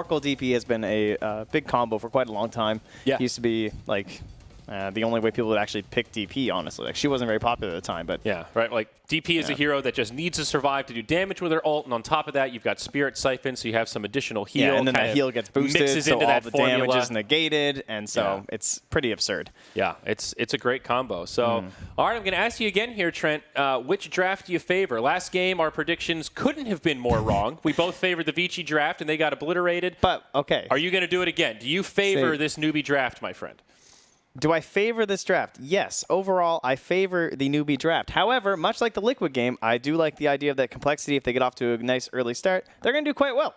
Oracle DP has been a big combo for quite a long time. Yeah. It used to be like the only way people would actually pick DP, honestly. Like, she wasn't very popular at the time, but yeah, right. Like DP is a hero that just needs to survive to do damage with her ult, and on top of that, you've got Spirit Siphon, so you have some additional heal. Yeah, and then that heal gets boosted, mixes so into all that the formula. damage is negated, and so it's pretty absurd. Yeah, it's a great combo. So, all right, I'm going to ask you again here, Trent. Which draft do you favor? Last game, our predictions couldn't have been more wrong. We both favored the Vici draft, and they got obliterated. But, okay. Are you going to do it again? Do you favor this Newbee draft, my friend? Do I favor this draft? Yes. Overall, I favor the Newbee draft. However, much like the Liquid game, I do like the idea of that complexity. If they get off to a nice early start, they're going to do quite well.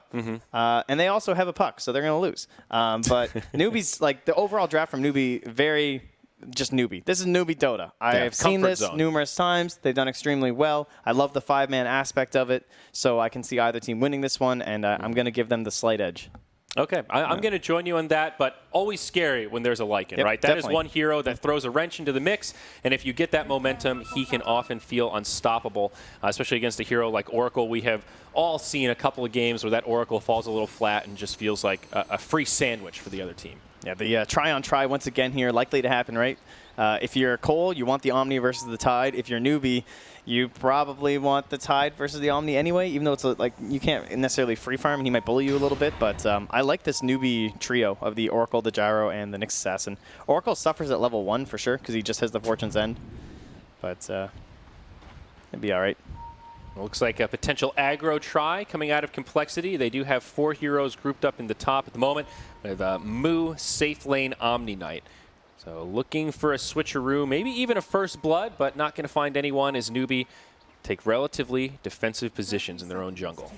And they also have a puck, so they're going to lose. But Newbee's, like, the overall draft from Newbee, very just Newbee. This is Newbee Dota. I've seen this numerous times. They've done extremely well. I love the 5-man aspect of it, so I can see either team winning this one, and I'm going to give them the slight edge. Okay, I'm going to join you on that, but always scary when there's a Lycan, right? That is one hero that throws a wrench into the mix, and if you get that momentum, he can often feel unstoppable, especially against a hero like Oracle. We have all seen a couple of games where that Oracle falls a little flat and just feels like a free sandwich for the other team. Yeah, the try-on-try once again here, likely to happen, right? If you're coL, you want the Omni versus the Tide. If you're Newbee, you probably want the Tide versus the Omni anyway, even though it's like you can't necessarily free farm and he might bully you a little bit. But I like this Newbee trio of the Oracle, the Gyro, and the Nyx Assassin. Oracle suffers at level 1 for sure because he just has the Fortune's End. But it'd be all right. Looks like a potential aggro try coming out of Complexity. They do have 4 heroes grouped up in the top at the moment with Moo, Safe Lane, Omni Knight. So looking for a switcheroo, maybe even a first blood, but not going to find anyone as Newbee take relatively defensive positions in their own jungle.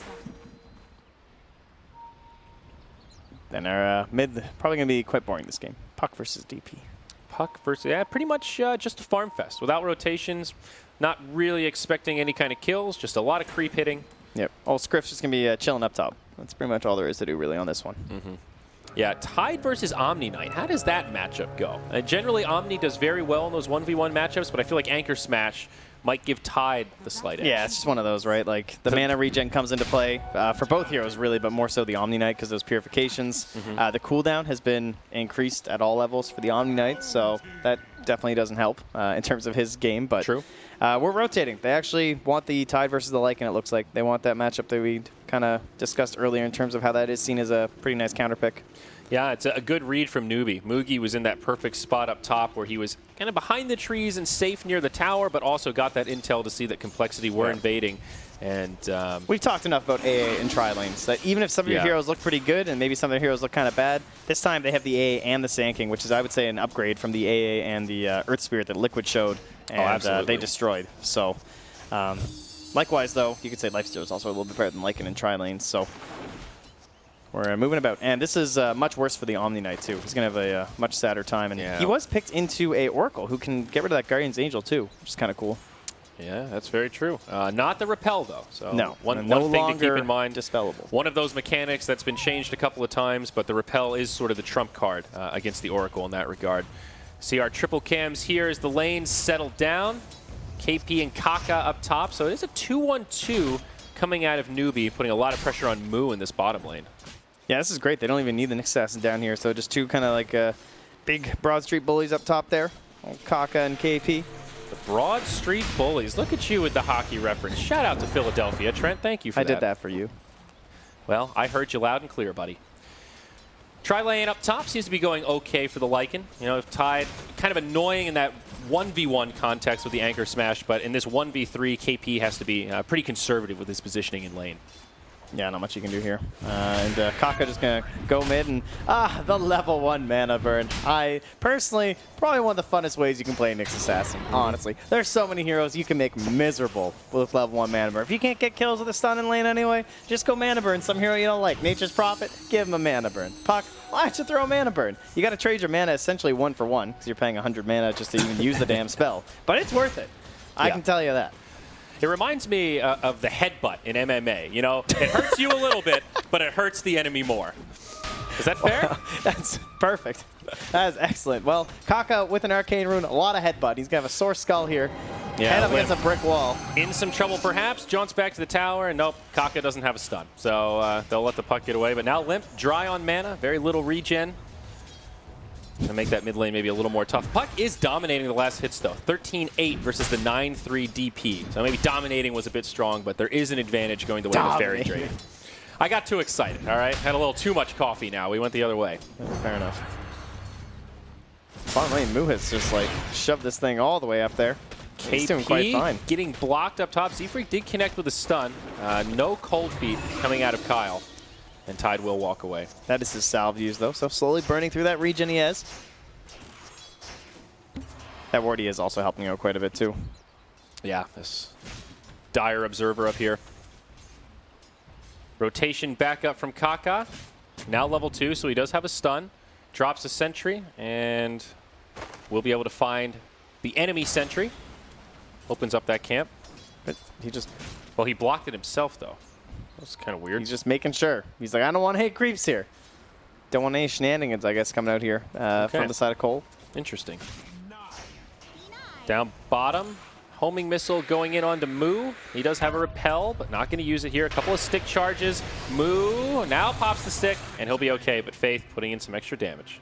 Then our mid, probably going to be quite boring this game. Puck versus DP. Puck versus, yeah, pretty much just a farm fest. Without rotations, not really expecting any kind of kills, just a lot of creep hitting. Yep. Oh, Scriff's just going to be chilling up top. That's pretty much all there is to do really on this one. Yeah, Tide versus Omni Knight. How does that matchup go? Generally, Omni does very well in those 1v1 matchups, but I feel like Anchor Smash might give Tide the slight edge. Yeah, it's just one of those, right? Like, the mana regen comes into play for both heroes, really, but more so the Omni Knight because those purifications. The cooldown has been increased at all levels for the Omni Knight, so that definitely doesn't help in terms of his game. But we're rotating. They actually want the Tide versus the Lycan, it looks like. They want that matchup that we kind of discussed earlier in terms of how that is seen as a pretty nice counter pick. Yeah, it's a good read from Newbee. Moogie was in that perfect spot up top where he was kind of behind the trees and safe near the tower, but also got that intel to see that Complexity were invading. And we've talked enough about AA and tri-lanes, that even if some of your heroes look pretty good and maybe some of their heroes look kind of bad, this time they have the AA and the Sand, which is, I would say, an upgrade from the AA and the Earth Spirit that Liquid showed, and they destroyed. So, likewise, though, you could say Lifesteal is also a little bit better than Lycan and tri-lanes. So we're moving about. And this is much worse for the Omni Knight, too. He's going to have a much sadder time. And he was picked into a Oracle who can get rid of that Guardian's Angel, too, which is kind of cool. Yeah, that's very true. Not the repel, though. So no, one thing to keep in mind. Dispellable. One of those mechanics that's been changed a couple of times, but the repel is sort of the trump card against the Oracle in that regard. See our triple cams here as the lanes settle down. KP and Kaka up top. So it is a 2-1-2 coming out of Newbee, putting a lot of pressure on Moo in this bottom lane. Yeah, this is great. They don't even need the Nyx Assassin down here, so just two kind of like big Broad Street bullies up top there. Kaka and KP. The Broad Street Bullies. Look at you with the hockey reference. Shout out to Philadelphia. Trent, thank you for that. I did that for you. Well, I heard you loud and clear, buddy. Tri-lane up top seems to be going okay for the Lycan. You know, Tide, kind of annoying in that 1v1 context with the Anchor Smash, but in this 1v3, KP has to be pretty conservative with his positioning in lane. Yeah, not much you can do here. And Kaka just going to go mid and, the level 1 mana burn. I, personally, probably one of the funnest ways you can play Nyx Assassin, honestly. There's so many heroes you can make miserable with level 1 mana burn. If you can't get kills with a stun in lane anyway, just go mana burn some hero you don't like. Nature's Prophet, give him a mana burn. Puck, why don't you throw a mana burn? You got to trade your mana essentially 1 for 1, because you're paying 100 mana just to even use the damn spell. But it's worth it. I can tell you that. It reminds me of the headbutt in MMA. You know, it hurts you a little bit, but it hurts the enemy more. Is that fair? That's perfect. That is excellent. Well, Kaka with an Arcane Rune, a lot of headbutt. He's going to have a Source Skull here. Yeah, head up against a brick wall. In some trouble, perhaps. Jaunts back to the tower, and nope, Kaka doesn't have a stun. So they'll let the puck get away. But now Limp, dry on mana, very little regen. To make that mid lane maybe a little more tough. Puck is dominating the last hits, though. 13-8 versus the 9-3 DP. So maybe dominating was a bit strong, but there is an advantage going the way of Fairy Dragon. I got too excited, all right? Had a little too much coffee now. We went the other way. Fair enough. Bottom lane, Moo has just like shoved this thing all the way up there. He's doing quite fine. Getting blocked up top. Z-Freak did connect with a stun. No cold feet coming out of coL. And Tide will walk away. That is his salve use, though, so slowly burning through that regen he has. That ward he is also helping out quite a bit, too. Yeah, this dire observer up here. Rotation back up from Kaka. Now level 2, so he does have a stun. Drops a sentry, and we'll be able to find the enemy sentry. Opens up that camp. But he just... Well, he blocked it himself, though. That's kind of weird. He's just making sure. He's like, I don't want to hit creeps here. Don't want any shenanigans, I guess, coming out here from the side of coL. Interesting. Down bottom. Homing missile going in onto Moo. He does have a repel, but not going to use it here. A couple of stick charges. Moo now pops the stick, and he'll be okay, but Faith putting in some extra damage.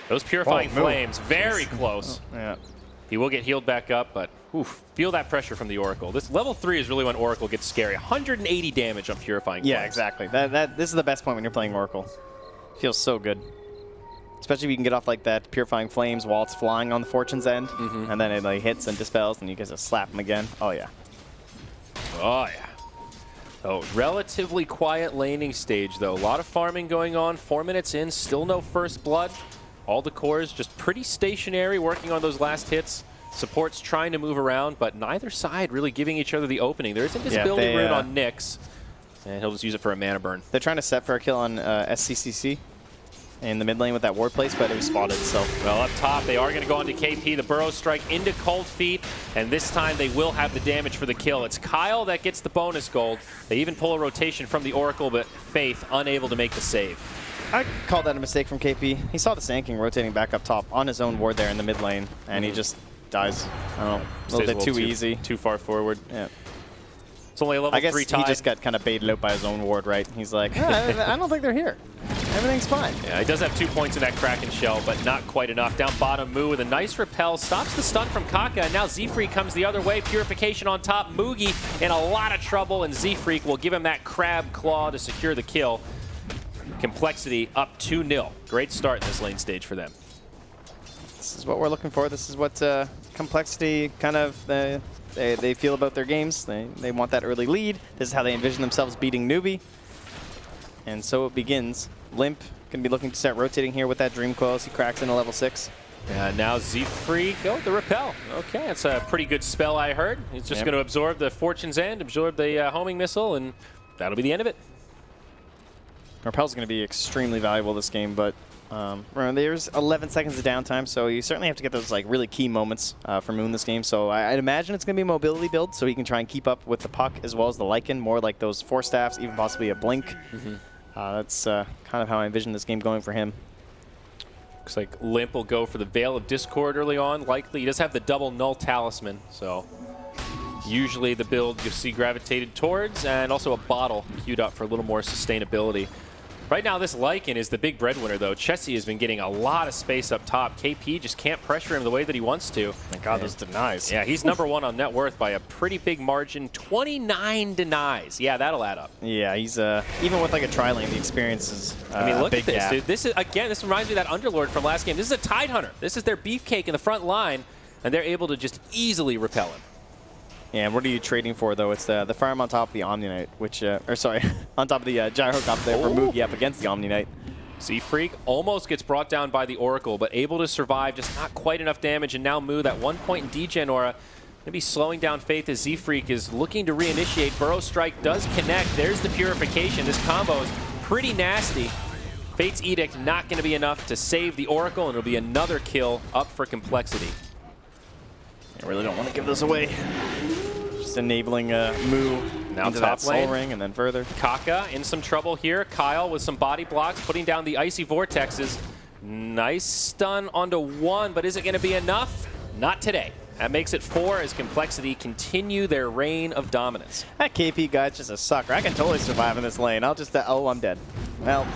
Those purifying flames, very close. Oh, yeah. He will get healed back up, but oof, feel that pressure from the Oracle. This level 3 is really when Oracle gets scary. 180 damage on purifying flames. Yeah, exactly. This is the best point when you're playing Oracle. Feels so good. Especially if you can get off like that purifying flames while it's flying on the Fortune's end, and then it like hits and dispels, and you can just slap him again. Oh yeah. Oh yeah. Oh, relatively quiet laning stage though. A lot of farming going on. 4 minutes in, still no first blood. All the cores just pretty stationary, working on those last hits. Support's trying to move around, but neither side really giving each other the opening. There is invisibility rune on Nyx, and he'll just use it for a mana burn. They're trying to set for a kill on SCCC in the mid lane with that ward place, but it was spotted, so. Well, up top, they are going to go onto KP. The Burrow Strike into Cold Feet, and this time they will have the damage for the kill. It's coL that gets the bonus gold. They even pull a rotation from the Oracle, but Faith unable to make the save. I called that a mistake from KP. He saw the Sanking rotating back up top on his own ward there in the mid lane, and he just dies, I don't know, a little bit too easy. Too far forward. Yeah. It's only a level 3 tie. He just got kind of baited out by his own ward, right? He's like, I don't think they're here. Everything's fine. Yeah, he does have 2 points in that Kraken shell, but not quite enough. Down bottom, Moo with a nice repel. Stops the stun from Kaka, and now Z-Freak comes the other way. Purification on top. Moogie in a lot of trouble, and Z-Freak will give him that crab claw to secure the kill. Complexity up 2-0. Great start in this lane stage for them. This is what we're looking for. This is what Complexity kind of they feel about their games. They want that early lead. This is how they envision themselves beating Newbee. And so it begins. Limp can be looking to start rotating here with that Dream Coil as he cracks into level 6. Now Z-Freak, the repel. Okay, that's a pretty good spell, I heard. He's just going to absorb the Fortune's End, absorb the homing missile, and that'll be the end of it. Repel's going to be extremely valuable this game, but remember, there's 11 seconds of downtime, so you certainly have to get those like really key moments for Moon this game. So I'd imagine it's going to be a mobility build, so he can try and keep up with the puck as well as the Lycan, more like those 4 staffs, even possibly a blink. That's kind of how I envision this game going for him. Looks like Limp will go for the Veil of Discord early on. Likely, he does have the double Null Talisman, so usually the build you'll see gravitated towards, and also a bottle queued up for a little more sustainability. Right now, this Lycan is the big breadwinner, though. Chessie has been getting a lot of space up top. KP just can't pressure him the way that he wants to. My God, those denies. Yeah, he's number 1 on net worth by a pretty big margin. 29 denies. Yeah, that'll add up. Yeah, he's even with like a tri-lane, the experience is I mean, look at this, gap. dude. This is, again, this reminds me of that Underlord from last game. This is a Tide Hunter. This is their beefcake in the front line, and they're able to just easily repel him. Yeah, and what are you trading for, though? It's the farm on top of the Omni-Knight, which, or sorry, on top of the Gyro Cop there for Moogie up against the Omni-Knight. Z-Freak almost gets brought down by the Oracle, but able to survive, just not quite enough damage. And now Moo, that 1 point in degen aura, going to be slowing down Faith as Z-Freak is looking to reinitiate. Burrow Strike does connect. There's the Purification. This combo is pretty nasty. Fate's Edict not going to be enough to save the Oracle, and it'll be another kill up for Complexity. I really don't want to give this away. Just enabling Moo Now into top that lane. soul ring and then further. coca in some trouble here. coL with some body blocks, putting down the icy vortexes. Nice stun onto one, but is it going to be enough? Not today. That makes it 4 as Complexity continue their reign of dominance. That KP guy's just a sucker. I can totally survive in this lane. I'll just, oh, I'm dead. Well,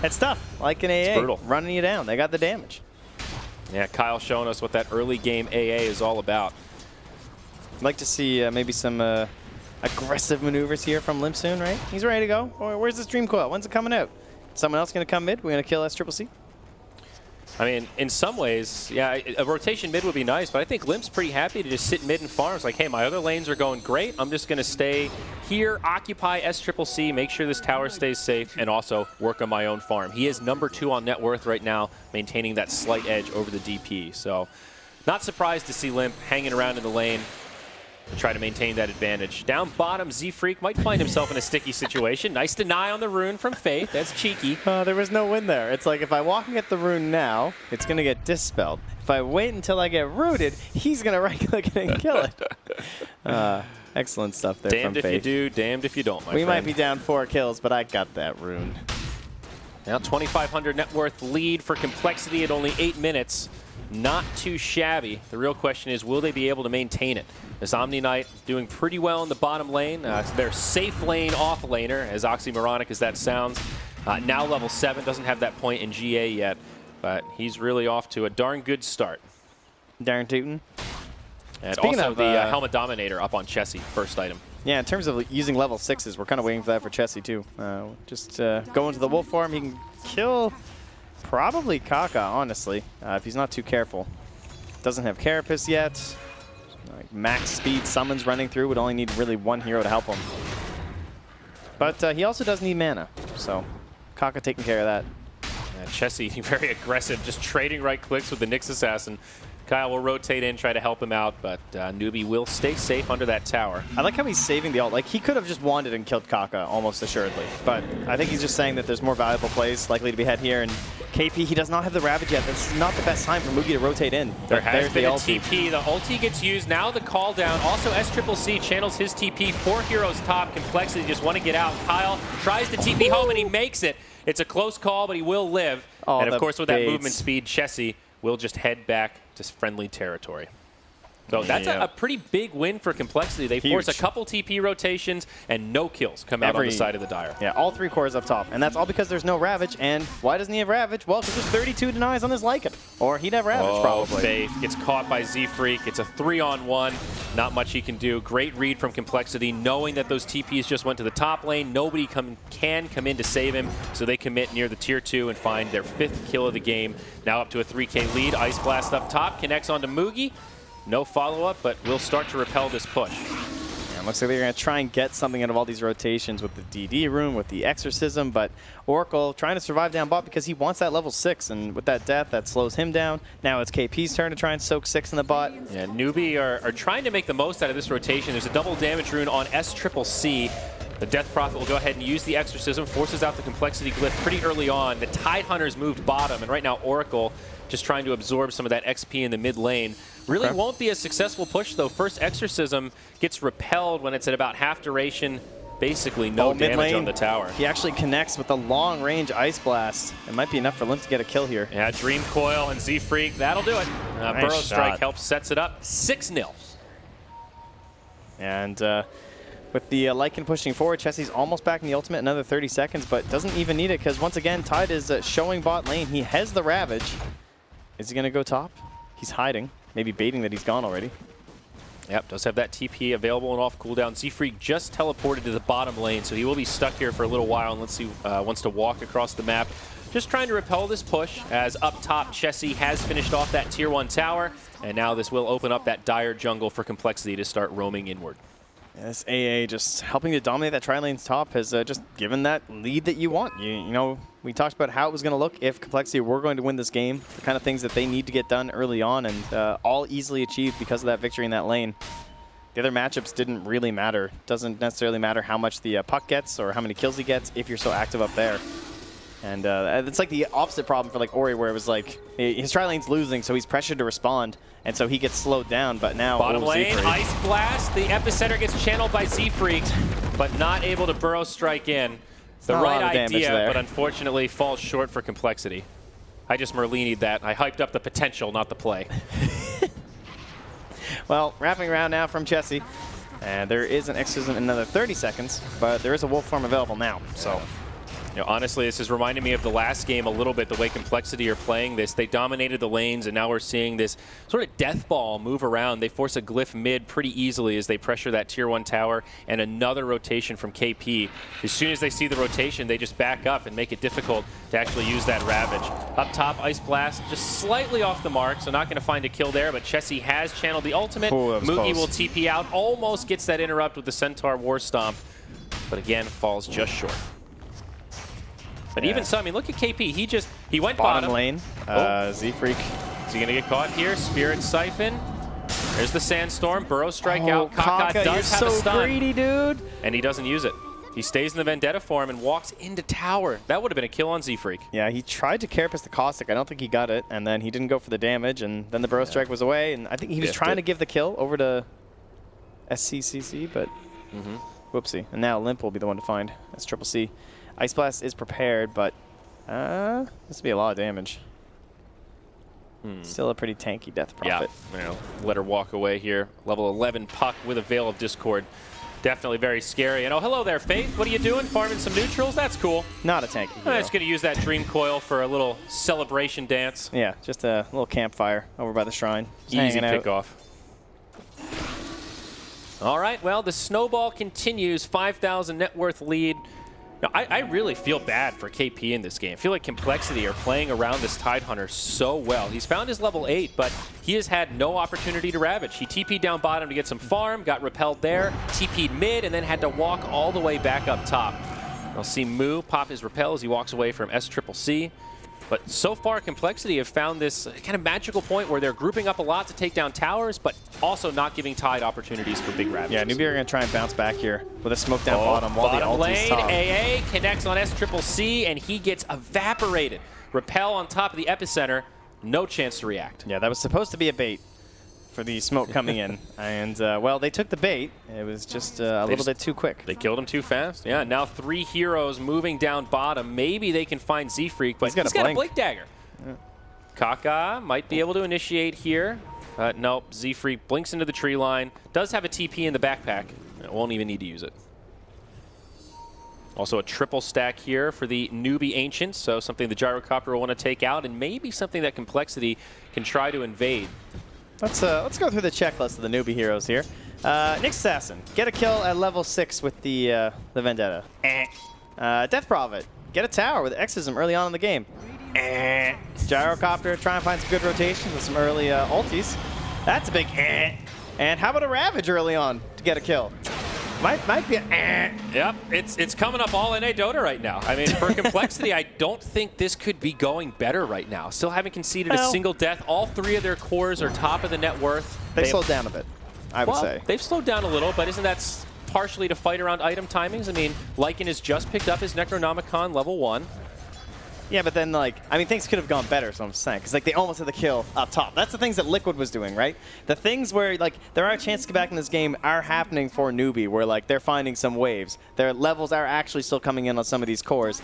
it's tough. Like an AA. It's brutal. Running you down. They got the damage. Yeah, Kyle showing us what that early game AA is all about. I'd like to see maybe some aggressive maneuvers here from Limp soon, right? He's ready to go. Where's this Dream Coil? When's it coming out? Someone else going to come mid? We're going to kill SCCC? I mean, in some ways, yeah, a rotation mid would be nice, but I think Limp's pretty happy to just sit mid and farm. It's like, hey, my other lanes are going great. I'm just going to stay here, occupy SCCC, make sure this tower stays safe, and also work on my own farm. He is #2 on net worth right now, maintaining that slight edge over the DP. So not surprised to see Limp hanging around in the lane to try to maintain that advantage. Down bottom, Z-Freak might find himself in a sticky situation. Nice deny on the rune from Faith. That's cheeky. There was no win there. It's like if I walk and get the rune now, it's going to get dispelled. If I wait until I get rooted, he's going to right-click it and kill it. Excellent stuff there damned from Faith. Damned if you do, damned if you don't, my We friend. might be down 4 kills, but I got that rune. Now 2,500 net worth lead for Complexity at only 8 minutes. Not too shabby. The real question is, will they be able to maintain it? This Omni Knight is doing pretty well in the bottom lane. Their safe lane off laner, as oxymoronic as that sounds. Now level 7, doesn't have that point in GA yet, but he's really off to a darn good start. Darn tootin'. And speaking also of the Helmet Dominator up on Chessie, first item. Yeah, in terms of using level 6s, we're kind of waiting for that for Chessie too. Just go into the wolf form, he can kill probably coca, honestly, if he's not too careful. Doesn't have Carapace yet. Like max speed summons running through, would only need really 1 hero to help him. But he also does need mana, so coca taking care of that. Yeah, Chessie very aggressive, just trading right clicks with the Nyx Assassin. Kyle will rotate in, try to help him out, but Newbee will stay safe under that tower. I like how he's saving the ult. Like, he could have just wanted and killed Kaka almost assuredly, but I think he's just saying that there's more valuable plays likely to be had here, and KP, he does not have the Ravage yet. That's not the best time for Mugi to rotate in. There has been a TP. The ulti gets used. Now the call down. Also, SCCC channels his TP. 4 heroes top. Complexity just want to get out. Kyle tries to TP home, and he makes it. It's a close call, but he will live. Oh, and of course, with that movement speed, Chessie will just head back to friendly territory. So that's a pretty big win for Complexity. They force a couple TP rotations and no kills come out on the side of the Dire. Yeah, all 3 cores up top. And that's all because there's no Ravage. And why doesn't he have Ravage? Well, because there's 32 denies on his Lycan. Or he'd have Ravage, probably. Faith gets caught by Z-Freak. It's a 3-on-1. Not much he can do. Great read from Complexity, knowing that those TPs just went to the top lane. Nobody can come in to save him, so they commit near the tier 2 and find their 5th kill of the game. Now up to a 3K lead. Ice Blast up top, connects onto Mugi. No follow-up, but we'll start to repel this push. Yeah, looks like they're going to try and get something out of all these rotations with the DD rune, with the Exorcism, but Oracle trying to survive down bot because he wants that level 6, and with that death, that slows him down. Now it's KP's turn to try and soak 6 in the bot. Yeah, Newbee are trying to make the most out of this rotation. There's a double damage rune on SCCC. The Death Prophet will go ahead and use the Exorcism, forces out the Complexity glyph pretty early on. The Tidehunters moved bottom, and right now Oracle just trying to absorb some of that XP in the mid lane. Really won't be a successful push, though. First Exorcism gets repelled when it's at about half duration. Basically no damage on the tower. He actually connects with the long-range Ice Blast. It might be enough for Limp to get a kill here. Yeah, Dream Coil and Z-Freak, that'll do it. Nice Burrow Strike shot. helps, sets it up. 6-0. And with the Lycan pushing forward, Chessie's almost back in the ultimate, another 30 seconds, but doesn't even need it because once again, Tide is showing bot lane. He has the Ravage. Is he going to go top? He's hiding, maybe baiting that he's gone already. Yep, does have that TP available and off cooldown. Z-Freak just teleported to the bottom lane, so he will be stuck here for a little while unless he wants to walk across the map. Just trying to repel this push, as up top, Chessie has finished off that tier 1 tower, and now this will open up that dire jungle for Complexity to start roaming inward. Yeah, this AA just helping to dominate that tri-lane's top has just given that lead that you want. You know, we talked about how it was going to look if Complexity were going to win this game, the kind of things that they need to get done early on, and all easily achieved because of that victory in that lane. The other matchups didn't really matter. Doesn't necessarily matter how much the puck gets or how many kills he gets if you're so active up there. And it's like the opposite problem for like Ori, where it was like his tri-lane's losing, so he's pressured to respond, and so he gets slowed down. But now bottom lane, Ice Blast. The epicenter gets channeled by Z-Freak. but not able to burrow strike in. The right idea, but unfortunately falls short for complexity. I just Merlini'd that. I hyped up the potential, not the play. Well, wrapping around now from Chessie. And there is an exorcism in another 30 seconds, but there is a wolf form available now. So, you know, honestly, this is reminding me of the last game a little bit, the way Complexity are playing this. They dominated the lanes, and now we're seeing this sort of death ball move around. They force a glyph mid pretty easily as they pressure that tier 1 tower, and another rotation from KP. As soon as they see the rotation, they just back up and make it difficult to actually use that Ravage. Up top, Ice Blast just slightly off the mark, so not going to find a kill there, but Chessie has channeled the ultimate. Moogie will TP out, almost gets that interrupt with the Centaur War Stomp, but again, falls just short. But even so, I mean, look at KP. He went bottom. Lane. Z-Freak. Is he going to get caught here? Spirit Siphon. There's the Sandstorm. Burrow Strike out. coCA does have a stun. So greedy, dude. And he doesn't use it. He stays in the Vendetta form and walks into tower. That would have been a kill on Z-Freak. Yeah, he tried to Carapace the Caustic. I don't think he got it. And then he didn't go for the damage. And then the Burrow Strike was away. And I think he was trying to give the kill over to SCCC, but whoopsie. And now Limp will be the one to find. That's Triple C. Ice Blast is prepared, but this will be a lot of damage. Still a pretty tanky Death Prophet. Yeah, you know, let her walk away here. Level 11 Puck with a Veil of Discord. Definitely very scary. And oh, hello there, Faith. What are you doing? Farming some neutrals? That's cool. Not a tanky hero. I'm just going to use that Dream Coil for a little celebration dance. Yeah, just a little campfire over by the shrine. Easy pickoff. All right, well, the snowball continues. 5,000 net worth lead. Now, I really feel bad for KP in this game. I feel like Complexity are playing around this Tidehunter so well. He's found his level 8, but he has had no opportunity to Ravage. He TP'd down bottom to get some farm, got repelled there, TP'd mid, and then had to walk all the way back up top. I'll see Moo pop his repel as he walks away from SCCC. But so far, Complexity have found this kind of magical point where they're grouping up a lot to take down towers, but also not giving Tide opportunities for big Ravages. Yeah, Newbee are going to try and bounce back here with a smoke down bottom while the ulti's top. AA connects on SCCC, and he gets evaporated. Repel on top of the epicenter, no chance to react. Yeah, that was supposed to be a bait for the smoke coming in. And, well, they took the bait. It was just a little bit too quick. They killed him too fast. Yeah, now 3 heroes moving down bottom. Maybe they can find Z-Freak, but he's got a Blink Dagger. Yeah. coCA might be able to initiate here. Nope, Z-Freak blinks into the tree line. Does have a TP in the backpack. Won't even need to use it. Also a triple stack here for the Newbee Ancients, so something the Gyrocopter will want to take out, and maybe something that Complexity can try to invade. Let's go through the checklist of the Newbee heroes here. Nyx Assassin, get a kill at level 6 with the Vendetta. Death Prophet, get a tower with Exorcism early on in the game. Gyrocopter, try and find some good rotations with some early ultis. That's a big And how about a Ravage early on to get a kill? Might be a Yep, it's coming up all in a Dota right now. I mean, for Complexity, I don't think this could be going better right now. Still haven't conceded a single death. All 3 of their cores are top of the net worth. They slowed down a bit, I would say. They've slowed down a little, but isn't that partially to fight around item timings? I mean, Lycan has just picked up his Necronomicon level 1. Yeah, but then, like, I mean, things could have gone better, so I'm saying. Because, like, they almost had the kill up top. That's the things that Liquid was doing, right? The things where, like, there are chances to get back in this game are happening for Newbee, where, like, they're finding some waves. Their levels are actually still coming in on some of these cores.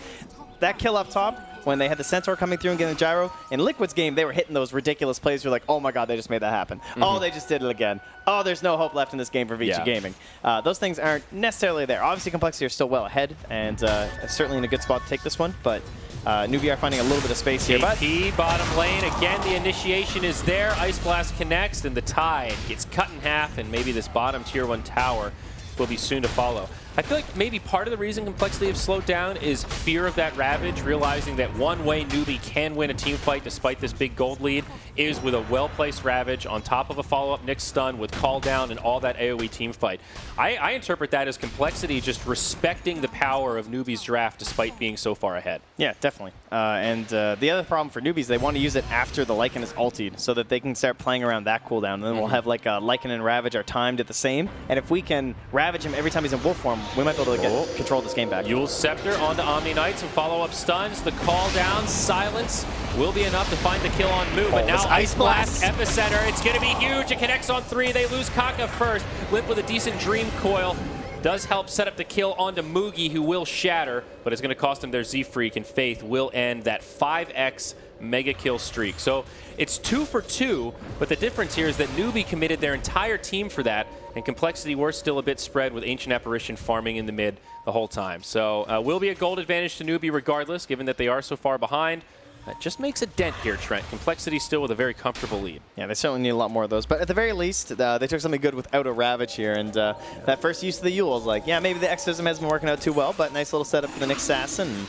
That kill up top, when they had the Centaur coming through and getting the gyro, in Liquid's game, they were hitting those ridiculous plays. You're like, oh my god, they just made that happen. Oh, they just did it again. Oh, there's no hope left in this game for Vici Gaming. Those things aren't necessarily there. Obviously, Complexity are still well ahead, and certainly in a good spot to take this one, but Newbee are finding a little bit of space here. KP bottom lane, again, the initiation is there. Ice Blast connects, and the Tide gets cut in half, and maybe this bottom tier 1 tower will be soon to follow. I feel like maybe part of the reason Complexity have slowed down is fear of that Ravage, realizing that one way Newbee can win a team fight despite this big gold lead is with a well-placed Ravage on top of a follow-up Nyx stun with call down and all that AoE team fight. I interpret that as Complexity just respecting the power of Newbee's draft despite being so far ahead. Yeah, definitely. And the other problem for Newbee is they want to use it after the Lycan is ultied so that they can start playing around that cooldown. And then we'll have like Lycan and Ravage are timed at the same. And if we can Ravage him every time he's in wolf form, we might be able to get control of this game back. Eul's Scepter onto Omni Knights and follow-up stuns. The call down, silence will be enough to find the kill on Moo. But now Ice Blast, Epicenter, it's going to be huge. It connects on 3. They lose coCA first. Limp with a decent Dream Coil. Does help set up the kill onto Moogie, who will shatter, but it's going to cost him their Z-Freak, and Faith will end that 5x mega kill streak. So it's 2 for 2, but the difference here is that Newbee committed their entire team for that, and Complexity were still a bit spread with Ancient Apparition farming in the mid the whole time. So will be a gold advantage to Newbee regardless, given that they are so far behind. That just makes a dent here, Trent. Complexity still with a very comfortable lead. Yeah, they certainly need a lot more of those. But at the very least, they took something good without a Ravage here. And that first use of the Yule is like, yeah, maybe the Exorcism hasn't been working out too well, but nice little setup for the next Assassin. And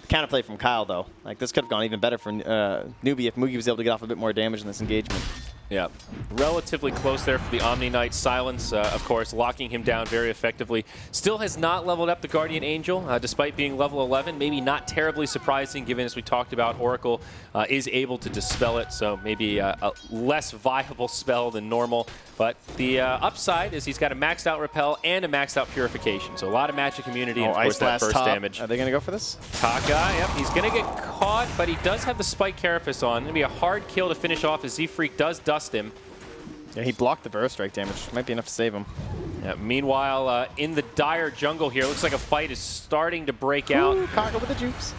counterplay from coL, though. Like, this could have gone even better for Newbee if Moogie was able to get off a bit more damage in this engagement. Yeah, relatively close there for the Omni Knight. Silence, of course, locking him down very effectively. Still has not leveled up the Guardian Angel, despite being level 11. Maybe not terribly surprising, given, as we talked about, Oracle is able to dispel it, so maybe a less viable spell than normal. But the upside is he's got a maxed out Repel and a maxed out Purification. So a lot of magic immunity and, of course, that burst damage. Are they going to go for this? Kaka, yep, he's going to get caught, but he does have the Spike Carapace on. Going to be a hard kill to finish off as Z-Freak does dust him. Yeah, he blocked the Burrow Strike damage. Might be enough to save him. Yeah, meanwhile, in the dire jungle here, looks like a fight is starting to break out. Kaka with the jukes.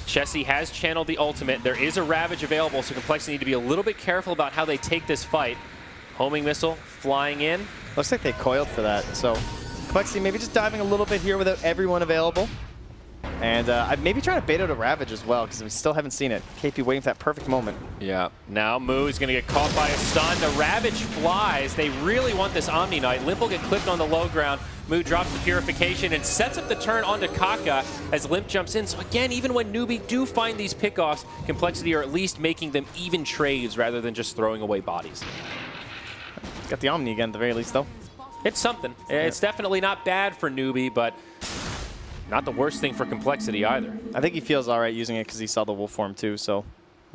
Chessie has channeled the ultimate. There is a Ravage available, so Complexity need to be a little bit careful about how they take this fight. Homing missile flying in. Looks like they coiled for that. So Complexity maybe just diving a little bit here without everyone available. And I'd maybe try to bait out a Ravage as well, because we still haven't seen it. KP waiting for that perfect moment. Yeah. Now Moo is going to get caught by a stun. The Ravage flies. They really want this Omni Knight. Limp will get clipped on the low ground. Moo drops the Purification and sets up the turn onto Kaka as Limp jumps in. So again, even when Newbee do find these pickoffs, Complexity are at least making them even trades rather than just throwing away bodies. Got the Omni again at the very least, though. It's something. It's definitely not bad for Newbee, but not the worst thing for Complexity either. I think he feels all right using it because he saw the wolf form too, so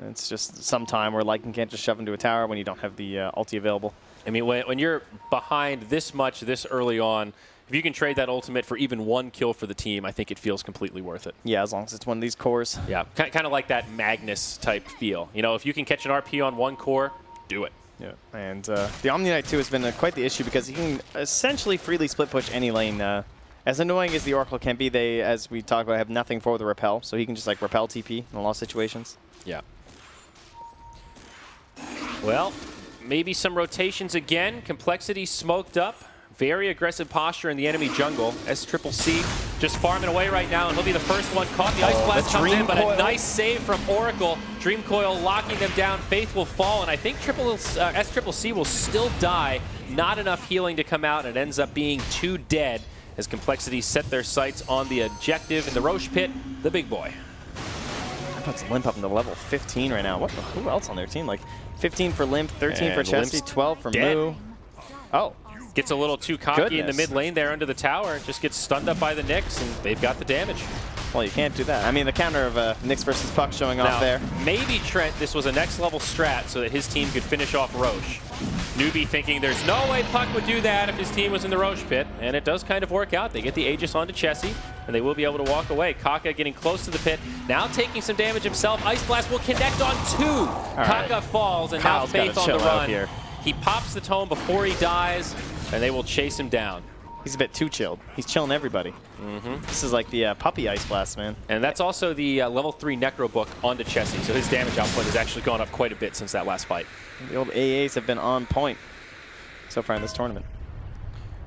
it's just some time where Lycan can't just shove into a tower when you don't have the ulti available. I mean, when you're behind this much this early on, if you can trade that ultimate for even one kill for the team, I think it feels completely worth it. Yeah, as long as it's one of these cores. Yeah, kind of like that Magnus type feel. You know, if you can catch an RP on one core, do it. Yeah, and the Omni Knight too has been quite the issue because he can essentially freely split push any lane. As annoying as the Oracle can be, they, as we talked about, have nothing for the Repel, so he can just like Repel TP in a lot of situations. Yeah. Well, maybe some rotations again. Complexity smoked up. Very aggressive posture in the enemy jungle. SCCC just farming away right now, and he'll be the first one caught. The Ice Blast comes in, but a nice save from Oracle. Dream Coil locking them down. Faith will fall, and I think SCCC will still die. Not enough healing to come out, and it ends up being 2 dead as Complexity set their sights on the objective in the Roche Pit, the big boy. That puts Limp up into level 15 right now. Who else on their team? Like 15 for Limp, 13 and for Chessie, 12 for Moo. Oh. Gets a little too cocky in the mid lane there under the tower. Just gets stunned up by the Nyx, and they've got the damage. Well, you can't do that. I mean, the counter of Nyx versus Puck showing off there. Maybe Trent, this was a next level strat so that his team could finish off Roche. Newbee thinking there's no way Puck would do that if his team was in the Roche Pit, and it does kind of work out. They get the Aegis onto Chessie, and they will be able to walk away. Kaka getting close to the pit, now taking some damage himself. Ice Blast will connect on 2. Kaka falls, and Kyle's now Faith on the run. Here. He pops the tome before he dies, and they will chase him down. He's a bit too chilled. He's chilling everybody. This is like the puppy Ice Blast, man. And that's also the level 3 Necro book onto Chessie, so his damage output has actually gone up quite a bit since that last fight. The old AAs have been on point so far in this tournament.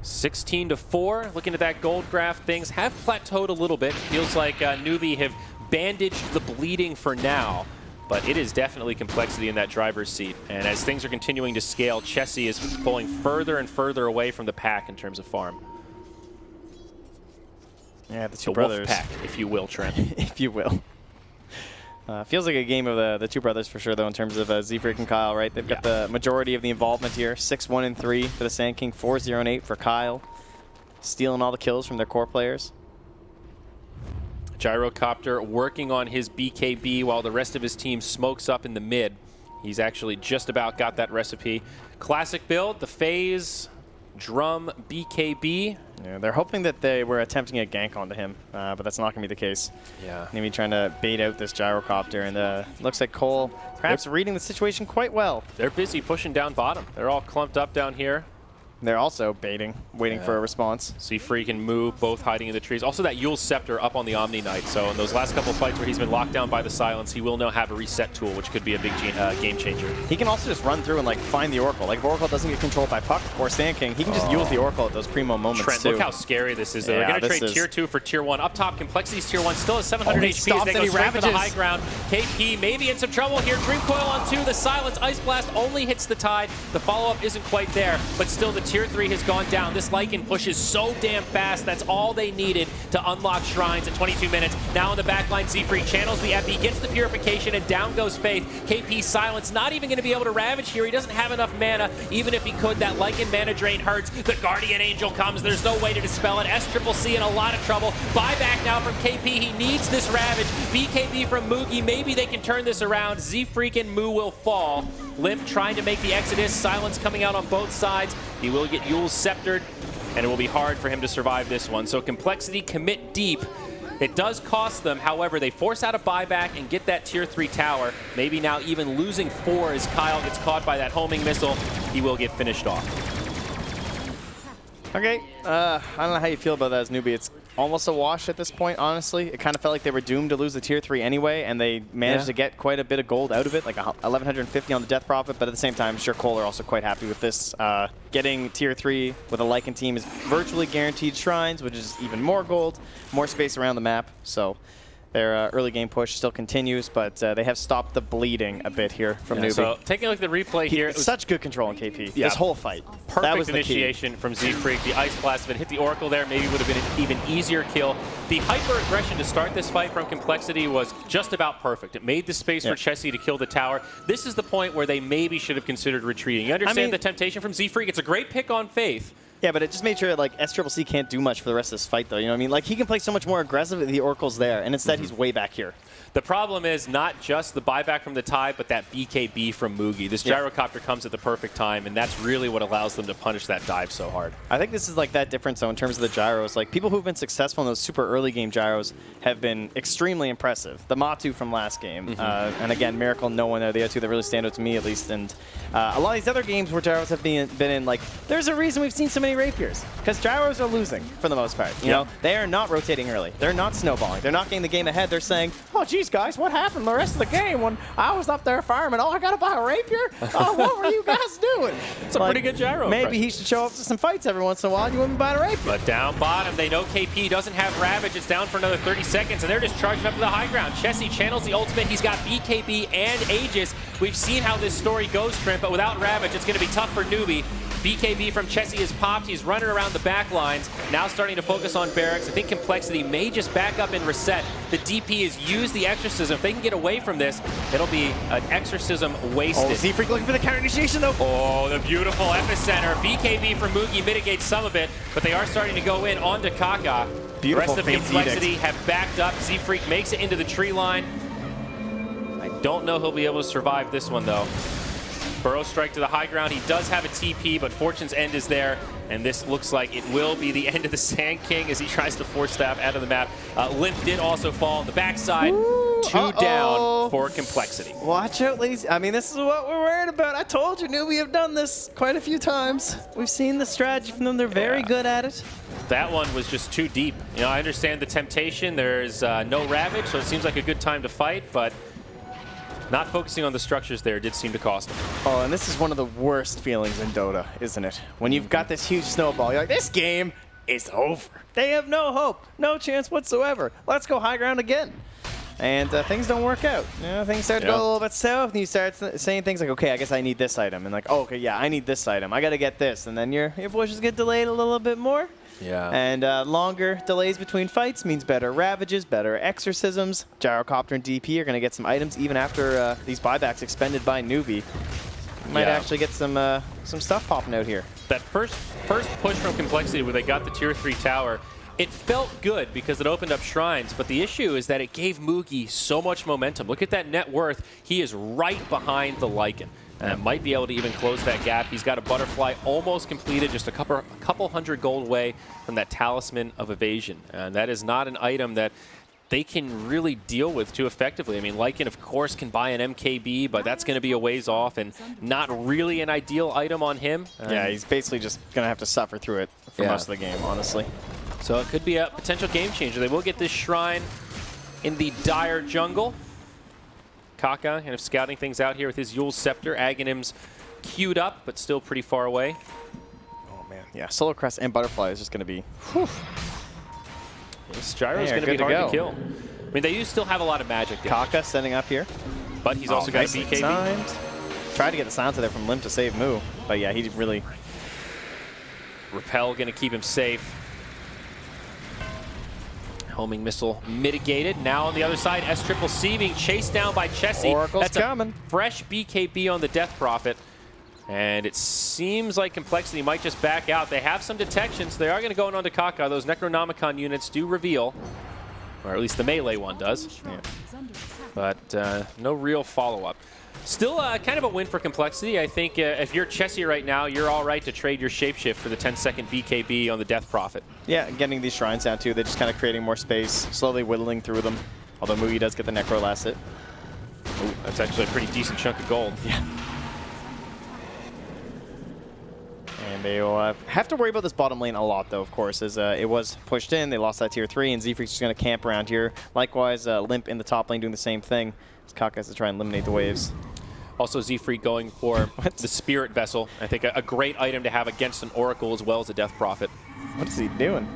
16-4, looking at that gold graph, things have plateaued a little bit. Feels like Newbee have bandaged the bleeding for now. But it is definitely Complexity in that driver's seat. And as things are continuing to scale, Chessie is pulling further and further away from the pack in terms of farm. Yeah, the two brothers. Wolf pack, if you will, Trent. If you will. Feels like a game of the two brothers for sure, though, in terms of Z-Freak and coL, right? They've got the majority of the involvement here. 6-1-3 for the Sand King, 4-0-8 for coL. Stealing all the kills from their core players. Gyrocopter working on his BKB while the rest of his team smokes up in the mid. He's actually just about got that recipe. Classic build, the phase, drum, BKB. Yeah, they're hoping that they were attempting a gank onto him, but that's not going to be the case. Yeah. Maybe trying to bait out this Gyrocopter, and looks like coL perhaps reading the situation quite well. They're busy pushing down bottom. They're all clumped up down here. They're also baiting, waiting for a response. Z-Freak and Moo both hiding in the trees. Also that Yule's Scepter up on the Omni Knight. So in those last couple of fights where he's been locked down by the silence, he will now have a reset tool, which could be a big game changer. He can also just run through and like find the Oracle. Like if Oracle doesn't get controlled by Puck or Sand King, he can just use the Oracle at those primo moments Trent, too. look how scary this is. Yeah, They're going to trade tier 2 for tier 1. Up top, Complexity's tier 1 still has 700 HP as they go straight for the high ground. KP maybe in some trouble here. Dream Coil on 2. The silence Ice Blast only hits the tide. The follow-up isn't quite there, but still the tier 3 has gone down. This Lycan pushes so damn fast. That's all they needed to unlock Shrines at 22 minutes. Now in the backline, Z-Freak channels the Epi, gets the Purification, and down goes Faith. KP silence, not even going to be able to Ravage here. He doesn't have enough mana. Even if he could, that Lycan mana drain hurts. The Guardian Angel comes. There's no way to dispel it. SCCC in a lot of trouble. Buyback now from KP. He needs this Ravage. BKB from Moogie. Maybe they can turn this around. Z-Freak and Moo will fall. Limp trying to make the Exodus. Silence coming out on both sides. He will get Yule's Sceptered, and it will be hard for him to survive this one. So Complexity commit deep. It does cost them. However, they force out a buyback and get that tier 3 tower. Maybe now even losing 4 as Kyle gets caught by that homing missile. He will get finished off. Okay, I don't know how you feel about that as Newbee. It's almost a wash at this point, honestly. It kind of felt like they were doomed to lose the tier 3 anyway, and they managed to get quite a bit of gold out of it, like 1,150 on the death profit, but at the same time, I'm sure coL are also quite happy with this. Getting tier 3 with a Lycan team is virtually guaranteed shrines, which is even more gold, more space around the map, so their early game push still continues, but they have stopped the bleeding a bit here from Newbee. So taking a look at the replay here. Such good control on KP. This whole fight. Perfect that was initiation from Z-Freak. The Ice Blast, if it hit the Oracle there, maybe would have been an even easier kill. The hyper-aggression to start this fight from Complexity was just about perfect. It made the space for Chessie to kill the tower. This is the point where they maybe should have considered retreating. You understand the temptation from Z-Freak. It's a great pick on Faith. Yeah, but it just made sure like SCCC can't do much for the rest of this fight, though. You know what I mean? Like he can play so much more aggressive if the Oracle's there, and instead he's way back here. The problem is not just the buyback from the Tide, but that BKB from Moogie. This gyrocopter comes at the perfect time, and that's really what allows them to punish that dive so hard. I think this is like that difference, though, in terms of the gyros. Like people who've been successful in those super early game gyros have been extremely impressive. The Matu from last game, and again, Miracle, no one are the other two that really stand out to me, at least. And a lot of these other games where gyros have been in, like, there's a reason we've seen so many rapiers, because gyros are losing for the most part. You know, they are not rotating early. They're not snowballing. They're not getting the game ahead. They're saying, oh, geez, guys, what happened the rest of the game when I was up there farming? Oh, I got to buy a rapier? Oh, what were you guys doing? It's a pretty good gyro. Maybe he should show up to some fights every once in a while. You wouldn't buy a rapier. But down bottom, they know KP doesn't have Ravage. It's down for another 30 seconds, and they're just charging up to the high ground. Chessie channels the ultimate. He's got BKB and Aegis. We've seen how this story goes, Trent, but without Ravage, it's going to be tough for Newbee. BKB from Chessie is popped. He's running around the back lines. Now starting to focus on Barracks. I think Complexity may just back up and reset. The DP has used the Exorcism. If they can get away from this, it'll be an Exorcism wasted. Oh, Z-Freak looking for the counter initiation, though. Oh, the beautiful Epicenter. BKB from Moogie mitigates some of it, but they are starting to go in onto Kaka. Beautiful. The rest of Complexity have backed up. Z-Freak makes it into the tree line. I don't know he'll be able to survive this one, though. Burrow strike to the high ground. He does have a TP, but Fortune's End is there, and this looks like it will be the end of the Sand King as he tries to force staff out of the map. Limp did also fall on the backside. Two down for Complexity. Watch out, ladies. I mean, this is what we're worried about. I told you, Newbee have done this quite a few times. We've seen the strategy from them. They're very good at it. That one was just too deep. You know, I understand the temptation. There's no Ravage, so it seems like a good time to fight, but not focusing on the structures there did seem to cost him. Oh, and this is one of the worst feelings in Dota, isn't it? When you've got this huge snowball, you're like, this game is over. They have no hope, no chance whatsoever. Let's go high ground again. And things don't work out. You know, things start to go a little bit south, and you start saying things like, okay, I guess I need this item. And like, oh, okay, yeah, I need this item. I got to get this. And then your pushes get delayed a little bit more. Yeah. And longer delays between fights means better Ravages, better Exorcisms. Gyrocopter and DP are going to get some items even after these buybacks expended by Newbee. Might actually get some stuff popping out here. That first push from Complexity where they got the tier 3 tower, it felt good because it opened up shrines, but the issue is that it gave Moogie so much momentum. Look at that net worth. He is right behind the Lycan. And might be able to even close that gap. He's got a Butterfly almost completed, just a couple hundred gold away from that Talisman of Evasion. And that is not an item that they can really deal with too effectively. I mean, Lycan, of course, can buy an MKB, but that's going to be a ways off and not really an ideal item on him. Yeah, he's basically just going to have to suffer through it for most of the game, honestly. So it could be a potential game changer. They will get this shrine in the dire jungle. Kaka kind of scouting things out here with his Yule's Scepter. Aghanim's queued up, but still pretty far away. Oh, man. Yeah, Solar Crest and Butterfly is just going to be... Whew. This Gyro's going to be hard to kill. I mean, they do still have a lot of magic damage. Kaka setting up here. But he's also got a BKB. Tried to get the silence there from Limp to save Moo. But yeah, he really... Repel going to keep him safe. Homing missile mitigated. Now on the other side, S-Triple-C being chased down by Chessie. Oracle's That's coming. A fresh BKB on the Death Prophet. And it seems like Complexity might just back out. They have some detection, so they are going to go on to Kaka. Those Necronomicon units do reveal, or at least the melee one does. Yeah. But no real follow-up. Still kind of a win for Complexity. I think if you're Chessie right now, you're all right to trade your Shapeshift for the 10-second BKB on the Death Prophet. Yeah, getting these shrines down too. They're just kind of creating more space, slowly whittling through them. Although Mugi does get the Necro last hit. Ooh, that's actually a pretty decent chunk of gold. Yeah. And they will have to worry about this bottom lane a lot, though, of course, as it was pushed in. They lost that tier 3, and Z-Freak's just going to camp around here. Likewise, Limp in the top lane doing the same thing. As Kaka has to try and eliminate the waves. Also, Z-Freak going for the Spirit Vessel. I think a great item to have against an Oracle as well as a Death Prophet. What is he doing?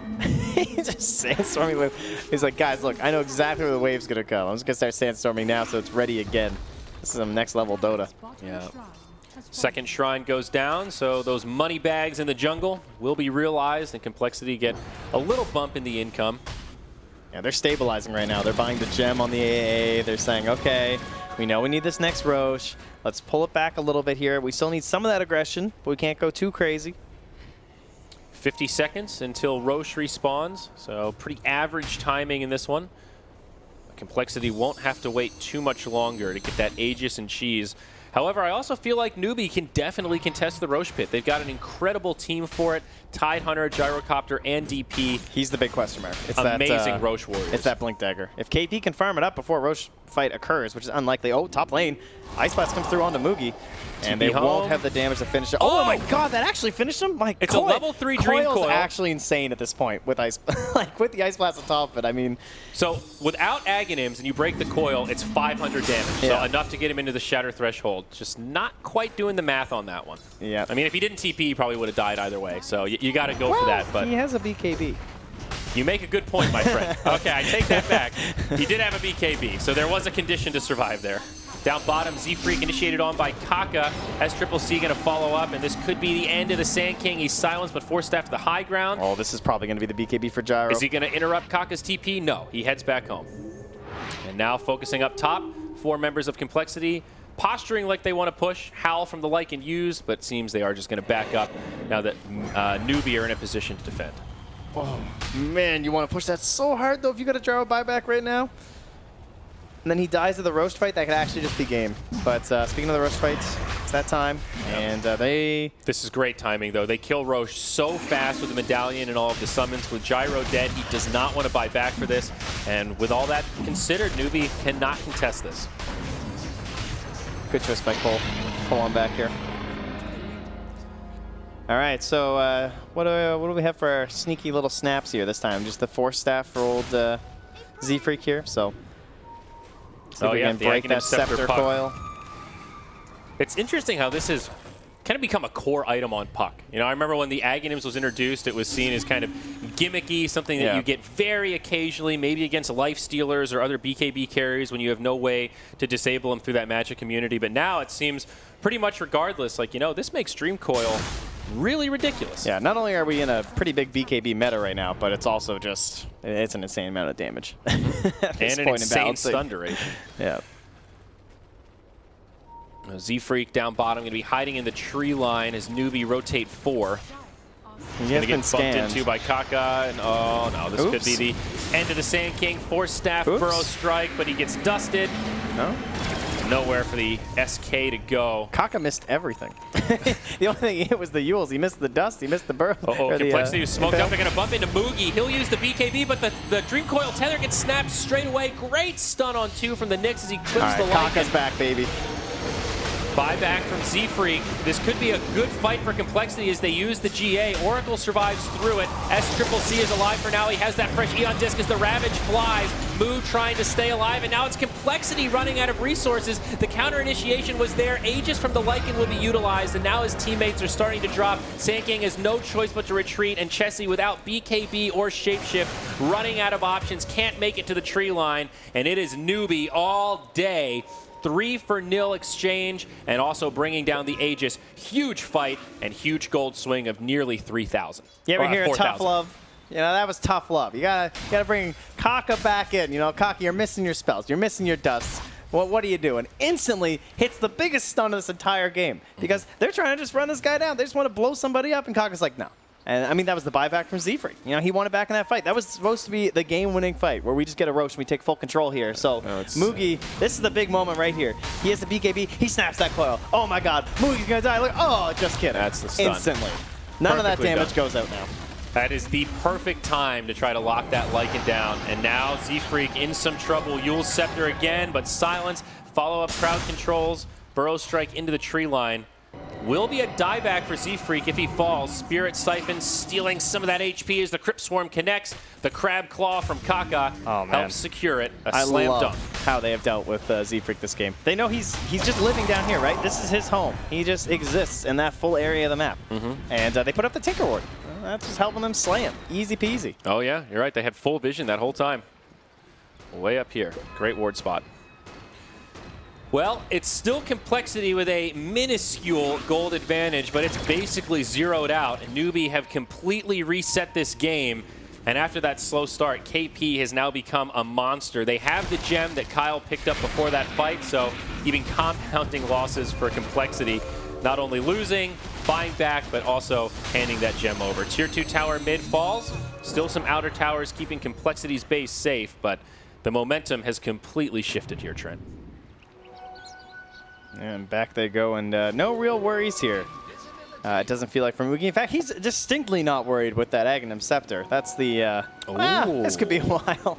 He's just sandstorming with. He's like, guys, look, I know exactly where the wave's going to come. I'm just going to start sandstorming now so it's ready again. This is some next level Dota. Yeah. Second shrine goes down, so those money bags in the jungle will be realized, and Complexity get a little bump in the income. Yeah, they're stabilizing right now. They're buying the gem on the AA. They're saying, okay, we know we need this next Roche. Let's pull it back a little bit here. We still need some of that aggression, but we can't go too crazy. 50 seconds until Roche respawns, so pretty average timing in this one. Complexity won't have to wait too much longer to get that Aegis and Cheese. However, I also feel like Newbee can definitely contest the Roche Pit. They've got an incredible team for it. Tidehunter, Gyrocopter, and DP. He's the big question mark. It's amazing that, Roche Warriors. It's that Blink Dagger. If KP can farm it up before Roche fight occurs, which is unlikely. Oh, top lane. Ice Blast comes through onto Mugi. And they won't have the damage to finish it. Oh my god, that actually finished him? My it's a level 3 Dream Coil. Actually insane at this point with Ice like with the Ice Blast on top of it. I mean, so without Aghanims and you break the coil, it's 500 damage. So enough to get him into the Shatter threshold. Just not quite doing the math on that one. Yeah. I mean, if he didn't TP, he probably would have died either way. So you got to go for that. But he has a BKB. You make a good point, my friend. Okay, I take that back. He did have a BKB, so there was a condition to survive there. Down bottom, Z-Freak initiated on by Kaka. S-Triple-C going to follow up, and this could be the end of the Sand King. He's silenced, but forced staff to the high ground. Oh, this is probably going to be the BKB for Gyro. Is he going to interrupt Kaka's TP? No, he heads back home. And now focusing up top, 4 members of Complexity, posturing like they want to push. Howl from the Lycan used, but it seems they are just going to back up now that Newbee are in a position to defend. Oh, man, you want to push that so hard, though, if you got a Gyro buyback right now. And then he dies of the roast fight. That could actually just be game. But speaking of the roast fights, it's that time. And they... This is great timing, though. They kill Roche so fast with the medallion and all of the summons. With Gyro dead, he does not want to buy back for this. And with all that considered, Newbee cannot contest this. Good choice by coL. coL on back here. All right, so what do we have for our sneaky little snaps here this time? Just the Force Staff for old Z-Freak here, so... Oh yeah, the break that Scepter coil. It's interesting how this has kind of become a core item on Puck. You know, I remember when the Aghanims was introduced, it was seen as kind of gimmicky, something that you get very occasionally, maybe against Life Stealers or other BKB carries when you have no way to disable them through that Magic community. But now it seems pretty much regardless, like, you know, this makes Dream Coil really ridiculous. Yeah, not only are we in a pretty big BKB meta right now, but it's also just, it's an insane amount of damage. And an insane stun duration. Yeah. Z-Freak down bottom, going to be hiding in the tree line as Newbee rotate 4. He's going to get bumped into by Kaka, and oh no, this could be the end of the Sand King. Force Staff, Burrow Strike, but he gets dusted. No? Nowhere for the SK to go. Kaka missed everything. The only thing he hit was the Yules. He missed the dust. He missed the burrow. Complexity was smoked up. They're going to bump into Moogie. He'll use the BKB, but the Dream Coil tether gets snapped straight away. Great stun on 2 from the Nyx as he clips the Lycan. Kaka's back, baby. Buyback from Z-Freak. This could be a good fight for Complexity as they use the GA. Oracle survives through it. SCCC is alive for now. He has that fresh Eon Disc as the Ravage flies. Moo trying to stay alive, and now it's Complexity running out of resources. The counter initiation was there. Aegis from the Lycan will be utilized, and now his teammates are starting to drop. Sandking has no choice but to retreat, and Chessie without BKB or Shapeshift running out of options. Can't make it to the tree line, and it is Newbee all day. 3-for-0 exchange, and also bringing down the Aegis. Huge fight and huge gold swing of nearly 3,000. You ever hear tough love? You know, that was tough love. You gotta bring Kaka back in. You know, Kaka, you're missing your spells. You're missing your dusts. Well, what are you doing? Instantly hits the biggest stun of this entire game because they're trying to just run this guy down. They just want to blow somebody up, and Kaka's like, no. And I mean, that was the buyback from Z-Freak. You know, he won it back in that fight. That was supposed to be the game-winning fight where we just get a roast and we take full control here. So, Moogie, this is the big moment right here. He has the BKB. He snaps that coil. Oh, my God. Moogie's going to die. Like, oh, just kidding. That's the stun. Instantly. None of that damage goes out now. That is the perfect time to try to lock that Lycan down. And now Z-Freak in some trouble. Yule's Scepter again, but silence. Follow-up crowd controls. Burrow Strike into the tree line. Will be a dieback for Z-Freak if he falls. Spirit Siphon stealing some of that HP as the Crypt Swarm connects. The Crab Claw from Kaka helps secure it. A slam dunk. How they have dealt with Z-Freak this game. They know he's just living down here, right? This is his home. He just exists in that full area of the map. And they put up the Tinker Ward. That's just helping them slay him. Easy peasy. Oh, yeah. You're right. They had full vision that whole time. Way up here. Great ward spot. Well, it's still Complexity with a minuscule gold advantage, but it's basically zeroed out. Newbee have completely reset this game, and after that slow start, KP has now become a monster. They have the gem that coL picked up before that fight, so even compounding losses for Complexity. Not only losing, buying back, but also handing that gem over. Tier 2 tower mid falls. Still some outer towers keeping Complexity's base safe, but the momentum has completely shifted here, Trent. And back they go, and no real worries here. It doesn't feel like from Moogie. In fact, he's distinctly not worried with that Aghanim Scepter. That's the, this could be a while.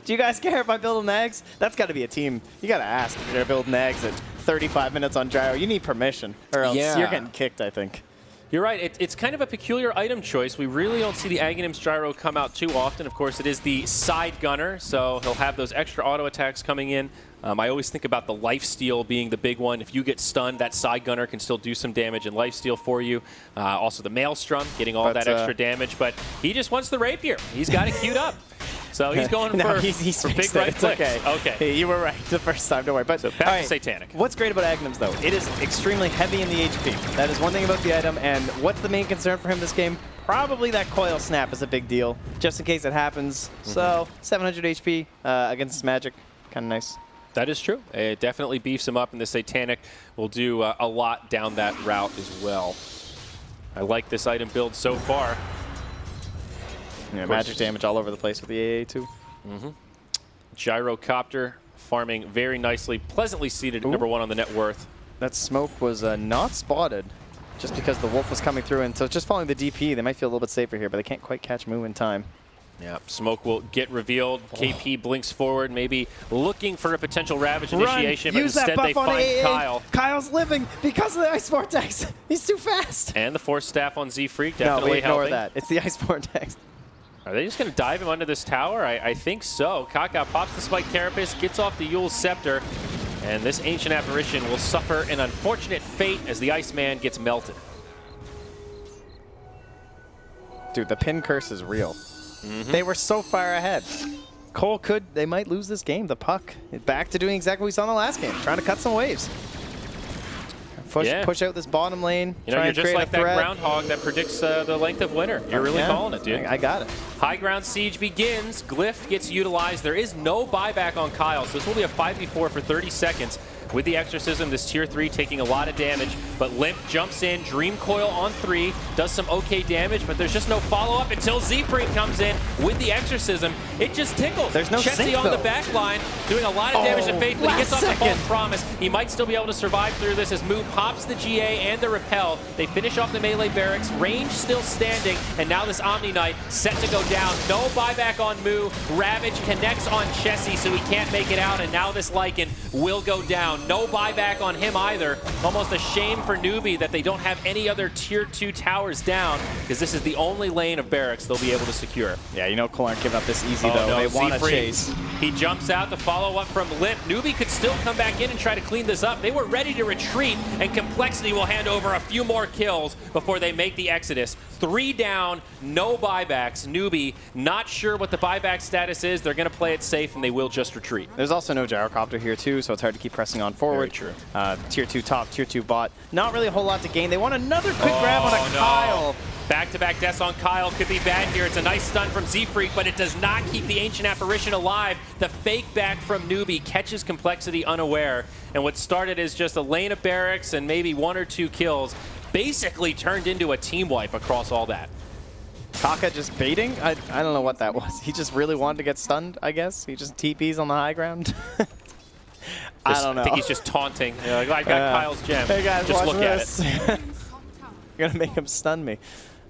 Do you guys care if I build Nags? That's got to be a team. You got to ask if they're building Nags at 35 minutes on gyro. You need permission, or else you're getting kicked, I think. You're right. It's kind of a peculiar item choice. We really don't see the Aghanim's gyro come out too often. Of course, it is the side gunner, so he'll have those extra auto attacks coming in. I always think about the lifesteal being the big one. If you get stunned, that side gunner can still do some damage and lifesteal for you. Also the Maelstrom, getting all that extra damage. But he just wants the rapier. He's got it queued up. So he's going for big right clicks. Okay. Hey, you were right the first time, don't worry. But so back to Satanic. What's great about Aghanims, though, it is extremely heavy in the HP. That is one thing about the item. And what's the main concern for him this game? Probably that coil snap is a big deal, just in case it happens. So 700 HP against Magic, kind of nice. That is true. It definitely beefs him up, and the Satanic will do a lot down that route as well. I like this item build so far. Yeah, magic damage all over the place with the AA too. Gyrocopter farming very nicely, pleasantly seated at #1 on the net worth. That smoke was not spotted just because the wolf was coming through, and so just following the DP, they might feel a little bit safer here, but they can't quite catch Moo in time. Yeah, smoke will get revealed. KP blinks forward, maybe looking for a potential Ravage initiation, but instead they find coL. coL's living because of the Ice Vortex. He's too fast. And the Force Staff on Z-Freak definitely we ignore helping. that. It's the Ice Vortex. Are they just going to dive him under this tower? I think so. Kaka pops the Spike Carapace, gets off the Yule's Scepter, and this Ancient Apparition will suffer an unfortunate fate as the Iceman gets melted. Dude, the pin curse is real. They were so far ahead. coL they might lose this game. The puck, back to doing exactly what we saw in the last game, trying to cut some waves. Push out this bottom lane. You know, you're just like that groundhog that predicts the length of winter. You're really calling it, dude. I got it. High ground siege begins. Glyph gets utilized. There is no buyback on coL, so this will be a 5v4 for 30 seconds. With the Exorcism, this tier 3 taking a lot of damage, but Limp jumps in, Dream Coil on 3, does some okay damage, but there's just no follow-up until Z-Freak comes in with the Exorcism. It just tickles. There's no Chessie sync, on the back line, doing a lot of damage to Faith, but he gets off the false promise. He might still be able to survive through this as Moo pops the GA and the repel. They finish off the melee barracks, range still standing, and now this Omni Knight set to go down. No buyback on Moo. Ravage connects on Chessie, so he can't make it out, and now this Lycan will go down. No buyback on him either. Almost a shame for Newbee that they don't have any other tier 2 towers down, because this is the only lane of barracks they'll be able to secure. Yeah, you know coL aren't giving up this easy, though. No, they want to chase. He jumps out the follow-up from Limp. Newbee could still come back in and try to clean this up. They were ready to retreat, and Complexity will hand over a few more kills before they make the exodus. 3 down, no buybacks. Newbee, not sure what the buyback status is. They're going to play it safe, and they will just retreat. There's also no gyrocopter here, too, so it's hard to keep pressing on forward. Very true. Tier 2 top, tier 2 bot. Not really a whole lot to gain. They want another quick grab on a coL. Back-to-back deaths on coL could be bad here. It's a nice stun from Z-Freak, but it does not keep the Ancient Apparition alive. The fake back from Newbee catches Complexity unaware, and what started as just a lane of barracks and maybe 1 or 2 kills basically turned into a team wipe across all that. Kaka just baiting? I don't know what that was. He just really wanted to get stunned, I guess. He just TPs on the high ground. I don't know. I think he's just taunting. Like, I got Kyle's gem. Hey guys, just look this. at it. You're gonna make him stun me.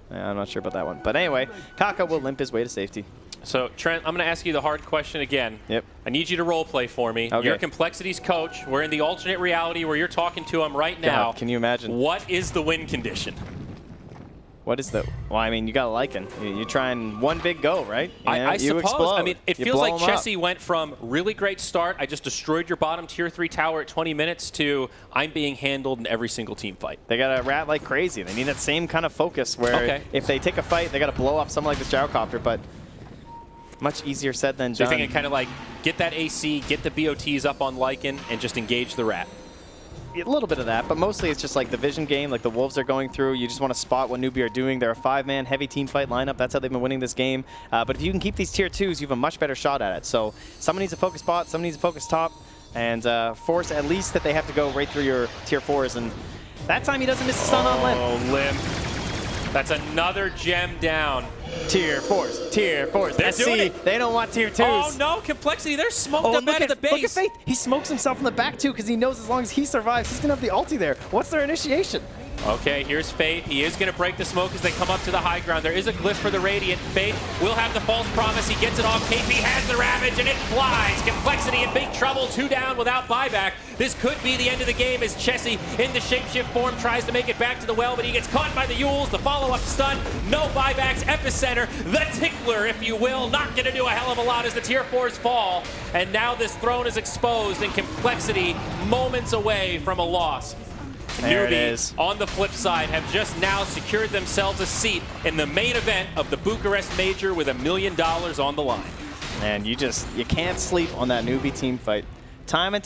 I'm not sure about that one. But anyway, Kaka will limp his way to safety. So, Trent, I'm going to ask you the hard question again. Yep. I need you to role play for me. Okay. You're Complexity's coach. We're in the alternate reality where you're talking to him right now. God, can you imagine? What is the win condition? What is the... Well, I mean, you got a Lycan. You're trying one big go, right? I suppose. Explode. I mean, it feels like Chessie went from really great start, I just destroyed your bottom tier 3 tower at 20 minutes, to I'm being handled in every single team fight. They got to rat like crazy. They need that same kind of focus where if they take a fight, they got to blow up something like this gyrocopter, but much easier said than done. So you're thinking kind of like, get that AC, get the BOTs up on Lycan, and just engage the rat. A little bit of that, but mostly it's just like the vision game, like the Wolves are going through. You just want to spot what Newbee are doing. They're a 5-man heavy team fight lineup. That's how they've been winning this game. But if you can keep these tier 2s, you have a much better shot at it. So someone needs to focus bot, someone needs to focus top, and force at least that they have to go right through your tier 4s. And that time he doesn't miss a stun on Limp. Oh, Limp. That's another gem down. Tier 4s, tier 4s. They're doing it. They don't want tier 2s. Oh no, Complexity, they're smoked up out of the base. Look at Faith. He smokes himself in the back too because he knows as long as he survives, he's going to have the ulti there. What's their initiation? Okay, here's Faith. He is going to break the smoke as they come up to the high ground. There is a glyph for the Radiant. Faith will have the false promise. He gets it off. KP has the Ravage, and it flies. Complexity in big trouble. 2 down without buyback. This could be the end of the game as Chessie in the shapeshift form tries to make it back to the well, but he gets caught by the Yules. The follow-up stun. No buybacks. Epicenter. The tickler, if you will. Not going to do a hell of a lot as the tier 4s fall. And now this throne is exposed, and Complexity moments away from a loss. There it is. On the flip side, have just now secured themselves a seat in the main event of the Bucharest Major with $1 million on the line. And you can't sleep on that Newbee team fight. Time and